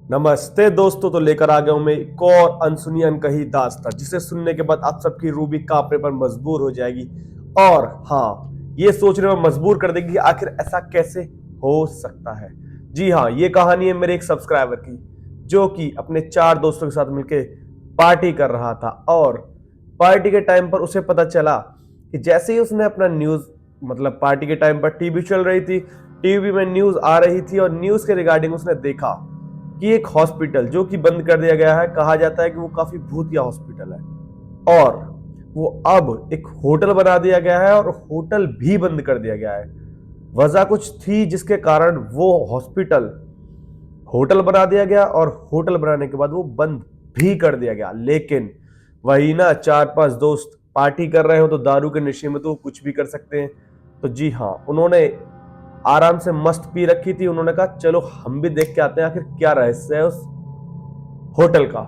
नमस्ते दोस्तों, तो लेकर आ गया हूं मैं एक और अनसुनी अनकही दास्तां जिसे सुनने के बाद आप सबकी रूह भी कांपने पर मजबूर हो जाएगी। और हाँ, ये सोचने में मजबूर कर देगी कि आखिर ऐसा कैसे हो सकता है। जी हाँ, ये कहानी है मेरे एक सब्सक्राइबर की, जो कि अपने 4 दोस्तों के साथ मिलकर पार्टी कर रहा था। और पार्टी के टाइम पर उसे पता चला कि जैसे ही उसने अपना न्यूज, मतलब पार्टी के टाइम पर टीवी चल रही थी, टीवी में न्यूज आ रही थी और न्यूज के रिगार्डिंग उसने देखा कि एक हॉस्पिटल जो कि बंद कर दिया गया है, कहा जाता है कि वो काफी भूतिया हॉस्पिटल है, और वो अब एक होटल बना दिया गया है और होटल भी बंद कर दिया गया है। वजह कुछ थी जिसके कारण वो हॉस्पिटल होटल बना दिया गया और होटल बनाने के बाद वो बंद भी कर दिया गया। लेकिन वही ना, 4-5 दोस्त पार्टी कर रहे हो तो दारू के नशे में तो कुछ भी कर सकते हैं। तो जी हाँ, उन्होंने आराम से मस्त पी रखी थी। उन्होंने कहा चलो हम भी देख के आते हैं आखिर क्या रहस्य है उस होटल का।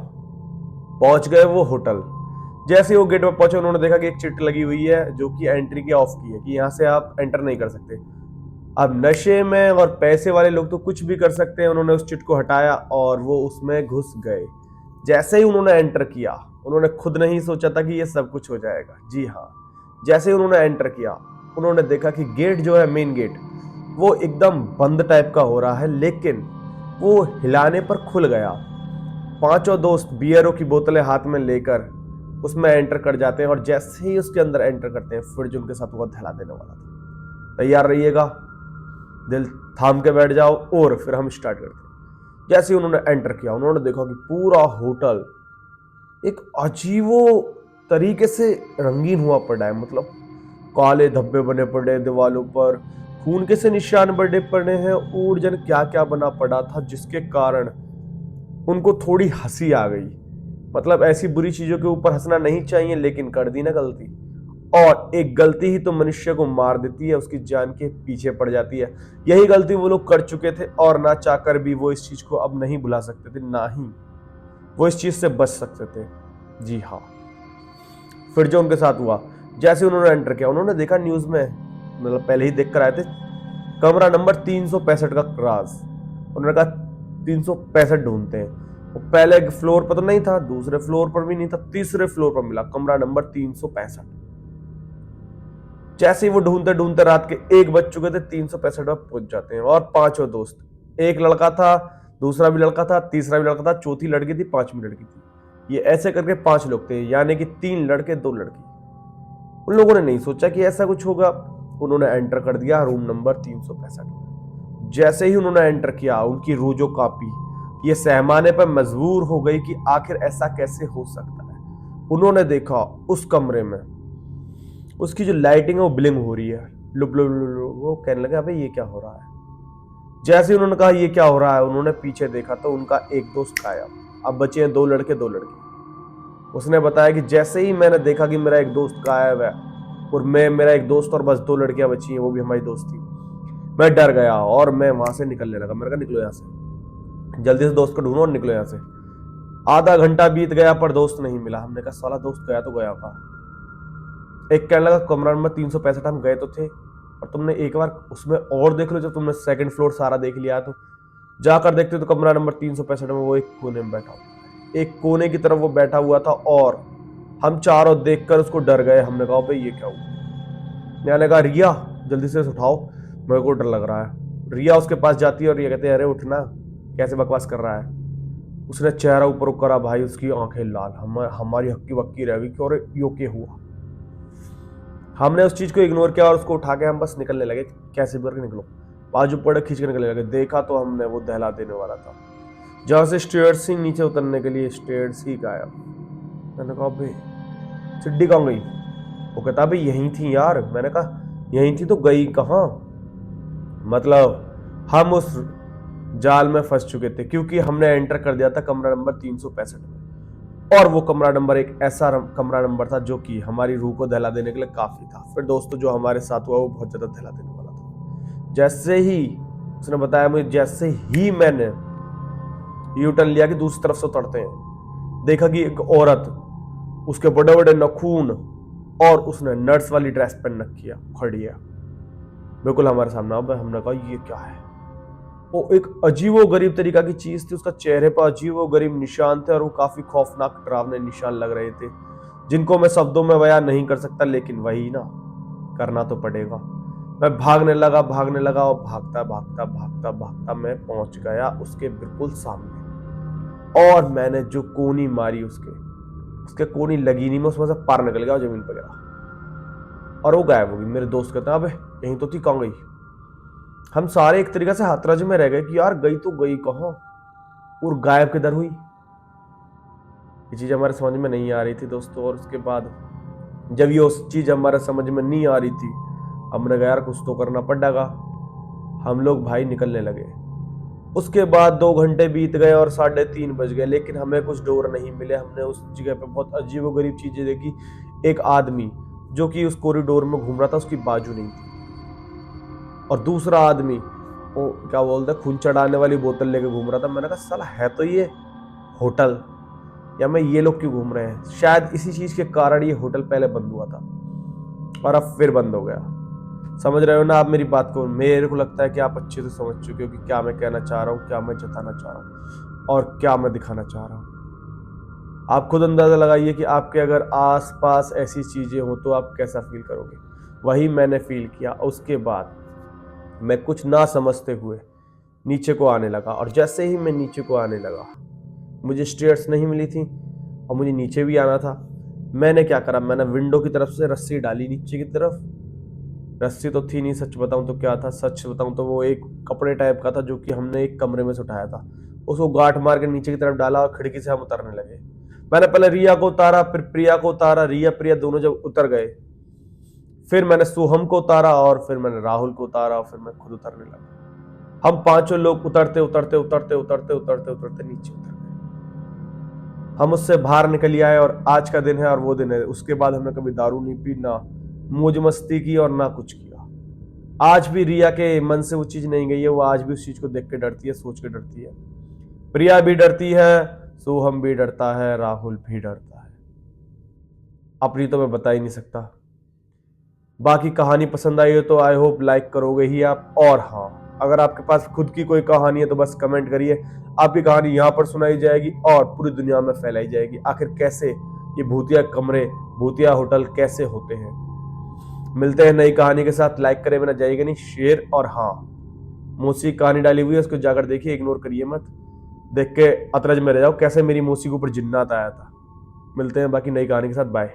पहुंच गए वो होटल। जैसे ही वो गेट पर पहुंचे, उन्होंने देखा कि एक चिट लगी हुई है जो कि एंट्री की ऑफ की है, कि यहां से आप एंटर नहीं कर सकते। अब नशे में और पैसे वाले लोग तो कुछ भी कर सकते हैं। उन्होंने उस चिट को हटाया और वो उसमें घुस गए। जैसे ही उन्होंने एंटर किया, उन्होंने खुद नहीं सोचा था कि ये सब कुछ हो जाएगा। जी हाँ, जैसे ही उन्होंने एंटर किया, उन्होंने देखा कि गेट जो है, मेन गेट, वो एकदम बंद टाइप का हो रहा है, लेकिन वो हिलाने पर खुल गया। 5 दोस्त बियरों की बोतलें हाथ में लेकर उसमें एंटर कर जाते हैं और जैसे ही उसके अंदर एंटर करते हैं, फिर जो उनके साथ हुआ धैला देने वाला था। तैयार रहिएगा, दिल थाम के बैठ जाओ और फिर हम स्टार्ट करते हैं। जैसे ही उन्होंने एंटर किया, उन्होंने देखा कि पूरा होटल एक अजीबो तरीके से रंगीन हुआ पड़ा है। मतलब काले धब्बे बने पड़े हैं दीवालों पर, खून के से निशान बड़े पड़े हैं और जन क्या क्या बना पड़ा था, जिसके कारण उनको थोड़ी हंसी आ गई। मतलब ऐसी बुरी चीजों के ऊपर हंसना नहीं चाहिए, लेकिन कर दी ना गलती। और एक गलती ही तो मनुष्य को मार देती है, उसकी जान के पीछे पड़ जाती है। यही गलती वो लोग कर चुके थे और ना चाहकर भी वो इस चीज को अब नहीं भुला सकते थे, ना ही वो इस चीज से बच सकते थे। जी हाँ, फिर जो उनके साथ हुआ, जैसे उन्होंने एंटर किया, उन्होंने देखा न्यूज में, मतलब पहले ही देख कर आए थे, कमरा नंबर 365 का राज। उन्होंने कहा 365 ढूंढते हैं। वो पहले फ्लोर पर तो नहीं था, दूसरे फ्लोर पर भी नहीं था, तीसरे फ्लोर पर मिला कमरा नंबर 365। जैसे ही वो ढूंढते ढूंढते रात के 1 बज चुके थे, 365 पर पहुंच जाते हैं। और 5 दोस्त, एक लड़का था, दूसरा भी लड़का था, तीसरा भी लड़का था, चौथी लड़की थी, 5वीं लड़की थी। ये ऐसे करके 5 लोग थे, यानी कि 3 लड़के 2 लड़की। उन लोगों ने नहीं सोचा कि ऐसा कुछ होगा। उन्होंने एंटर कर दिया रूम नंबर 365 में। जैसे ही उन्होंने एंटर किया, उनकी रूह जो कांपी, ये सहमाने पर मजबूर हो गई कि आखिर ऐसा कैसे हो सकता है। उन्होंने देखा उस कमरे में उसकी जो लाइटिंग है वो ब्लिंग हो रही है, लुप लुप लुप लुप। वो कहने लगे अबे ये क्या हो रहा है। जैसे ही उन्होंने कहा ये क्या हो रहा है, उन्होंने पीछे देखा तो उनका एक दोस्त गायब। अब बचे हैं 2 लड़के 2 लड़की। उसने बताया कि जैसे ही मैंने देखा कि मेरा एक दोस्त गायब है और मेरा एक दोस्त और बस 2 लड़कियां बची हैं, वो भी हमारी दोस्त थी, मैं डर गया और मैं वहां से निकलने लगा। मैंने कहा निकलो यहाँ से, जल्दी से दोस्त को ढूंढो और निकलो यहाँ से। आधा घंटा बीत गया पर दोस्त नहीं मिला। हमने कहा साला दोस्त गया तो गया कहाँ। एक कहने लगा कमरा नंबर 365 हम गए तो थे, और तुमने एक बार उसमें और देख लो, जब तुमने सेकंड फ्लोर सारा देख लिया तो जाकर देखते तो कमरा नंबर 365 में वो एक कोने में बैठा हुआ, एक कोने की तरफ वो बैठा हुआ था। और हम चारों देखकर उसको डर गए। हमने कहा भाई ये क्या हुआ। मैंने कहा रिया जल्दी से उठाओ, मेरे को डर लग रहा है। रिया उसके पास जाती है और ये कहते हैं अरे उठना, कैसे बकवास कर रहा है। उसने चेहरा ऊपर करा, भाई उसकी आंखें लाल, हमारी हक्की बक्की रह गई कि और यो क्या हुआ। हमने उस चीज को इग्नोर किया और उसको उठा के हम बस निकलने लगे, कैसे भी करके निकलो। बाजू पड़े खींच के निकलने लगे। देखा तो हमने वो दहला देने वाला था, जहां से स्टेयर्स ही नीचे उतरने के लिए स्टेयर्स ही गायब। मैंने कहा भाई सिड्डी कहाँ गई। वो कहता भाई यहीं थी यार। मैंने कहा यहीं थी तो गई कहाँ। मतलब हम उस जाल में फंस चुके थे, क्योंकि हमने एंटर कर दिया था कमरा नंबर 365 में, और वो कमरा नंबर एक ऐसा कमरा नंबर था जो कि हमारी रूह को दहला देने के लिए काफी था। फिर दोस्तों जो हमारे साथ हुआ वो बहुत ज्यादा दहला देने वाला था। जैसे ही उसने बताया मुझे, जैसे ही मैंने यू टर्न लिया कि दूसरी तरफ से उतरते हैं, देखा कि एक औरत, उसके बड़े बड़े नखून और उसने नर्स वाली ड्रेस पहन रखी है, खड़ी है बिल्कुल हमारे सामने। अब हमने कहा ये क्या है। वो एक अजीबो गरीब तरीका की चीज थी, उसका चेहरे पर अजीबो गरीब निशान थे और वो काफी खौफनाक डरावने निशान लग रहे थे, जिनको मैं शब्दों में बयान नहीं कर सकता, लेकिन वही ना, करना तो पड़ेगा। मैं भागने लगा और भागता भागता भागता भागता मैं पहुंच गया उसके बिल्कुल सामने। और मैंने जो कोनी मारी उसके उसके कोनी लगी नहीं, मैं उसमें से पार निकल गया और जमीन पर गिरा और वो गायब हो गई। मेरे दोस्त कहते हैं अबे यहीं तो थी, कहाँ गई? हम सारे एक तरीके से हतरज में रह गए कि यार गई तो गई कहाँ और गायब किधर हुई। ये चीज हमारे समझ में नहीं आ रही थी दोस्तों। और उसके बाद जब ये उस चीज हमारे समझ में नहीं आ रही थी, हमने कहा यार कुछ तो करना पड़ेगा। हम लोग भाई निकलने लगे। उसके बाद 2 घंटे बीत गए और 3:30 बज गए, लेकिन हमें कुछ डोर नहीं मिले। हमने उस जगह पे बहुत अजीबोगरीब चीजें देखी। एक आदमी जो कि उस कॉरिडोर में घूम रहा था, उसकी बाजू नहीं थी, और दूसरा आदमी वो क्या बोलते हैं खून चढ़ाने वाली बोतल लेके घूम रहा था। मैंने कहा साला है तो ये होटल, या मैं ये लोग क्यों घूम रहे हैं? शायद इसी चीज के कारण ये होटल पहले बंद हुआ था और अब फिर बंद हो गया। समझ रहे हो ना आप मेरी बात को? मेरे को लगता है कि आप अच्छे से समझ चुके हो कि क्या मैं कहना चाह रहा हूँ, क्या मैं जताना चाह रहा हूँ और क्या मैं दिखाना चाह रहा हूँ। आप खुद अंदाजा लगाइए कि आपके अगर आसपास ऐसी चीजें हो तो आप कैसा फील करोगे। वही मैंने फील किया। उसके बाद मैं कुछ ना समझते हुए नीचे को आने लगा, और जैसे ही मैं नीचे को आने लगा, मुझे स्टेयर्स नहीं मिली थी और मुझे नीचे भी आना था। मैंने क्या करा, मैंने विंडो की तरफ से रस्सी डाली नीचे की तरफ। रस्सी तो थी नहीं, सच बताऊं तो क्या था, सच बताऊं तो वो एक कपड़े टाइप का था जो कि हमने एक कमरे में से उठाया था। उसको गांठ मार के नीचे की तरफ डाला और खिड़की से हम उतरने लगे। मैंने पहले रिया को उतारा, फिर प्रिया को उतारा। रिया प्रिया दोनों जब उतर गए, फिर मैंने सोहम को उतारा और फिर मैंने राहुल को उतारा और फिर मैं खुद उतरने लगा। हम पांचों लोग उतरते उतरते उतरते उतरते उतरते उतरते नीचे उतर गए। हम उससे बाहर निकल आए और आज का दिन है और वो दिन है। उसके बाद हमने कभी दारू नहीं पी, ना मौज मस्ती की और ना कुछ किया। आज भी रिया के मन से वो चीज नहीं गई है। वो आज भी उस चीज को देख के डरती है, सोच के डरती है। प्रिया भी डरती है, सोहम भी डरता है, राहुल भी डरता है। अपनी तो मैं बता ही नहीं सकता। बाकी कहानी पसंद आई हो तो आई होप लाइक करोगे ही आप। और हाँ, अगर आपके पास खुद की कोई कहानी है तो बस कमेंट करिए। आपकी कहानी यहाँ पर सुनाई जाएगी और पूरी दुनिया में फैलाई जाएगी। आखिर कैसे ये भूतिया कमरे, भूतिया होटल कैसे होते हैं। मिलते हैं नई कहानी के साथ। लाइक करे बिना जाइएगा नहीं, शेयर। और हाँ, मौसी कहानी डाली हुई है, उसको जाकर देखिए, इग्नोर करिए मत। देख के अतरज में रह जाओ कैसे मेरी मौसी के ऊपर जिन्नात आया था। मिलते हैं बाकी नई कहानी के साथ। बाय।